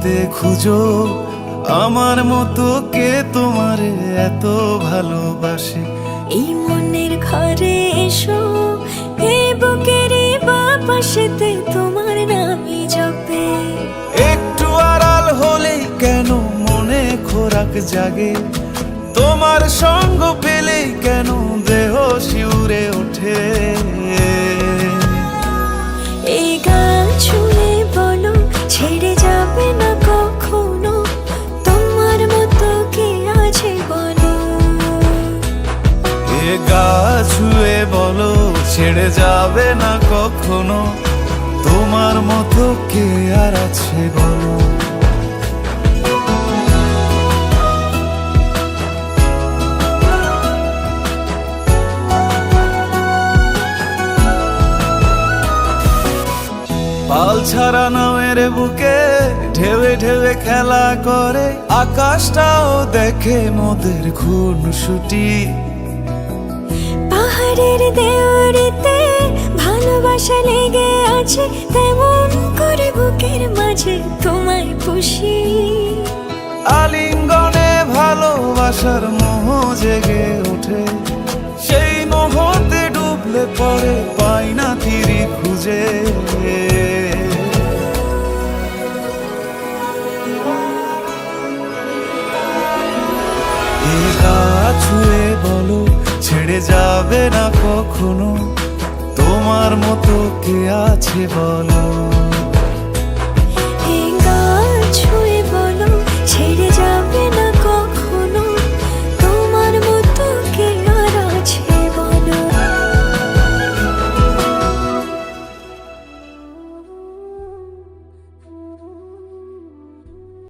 রাতে খুঁজো আমার মতো কে তোমারে এত ভালোবাসে। এই মনের ঘরে এসো, এই বুকেরই বাপাশেতে তোমার নামই জপে। একটু আড়াল হলেই কেন মনে খোরাক জাগে, তোমার সঙ্গ পেলেই কেন দেহ শিউরে ওঠে। এই গান ছুঁয়ে বলো ছেড়ে যাবে না কখনো, তোমার মতো কে আছে বলো। এ গা ছুঁয়ে বলো ছেড়ে যাবে না কখনো, তোমার মতো কে আর আছে বলো। পাল ছাড়া নামের বুকে ঢেউে ঢেউে খেলা করে, আকাশটাও দেখে মোদের খুনসুটি। পাহাড়ের দেওয়ারিতে ভালোবাসা লেগে আছে, তেমন করে বুকের মাঝে তোমায় পুষি। আলিঙ্গনে ভালোবাসার মোহ জেগে ওঠে, সেই মোহতে ডুবলে পড়ে পাই না তীরে খুঁজে। এ গা ছুঁয়ে বলো ছেড়ে যাবে না কখনো, তোমার মতো কে আছে বলো।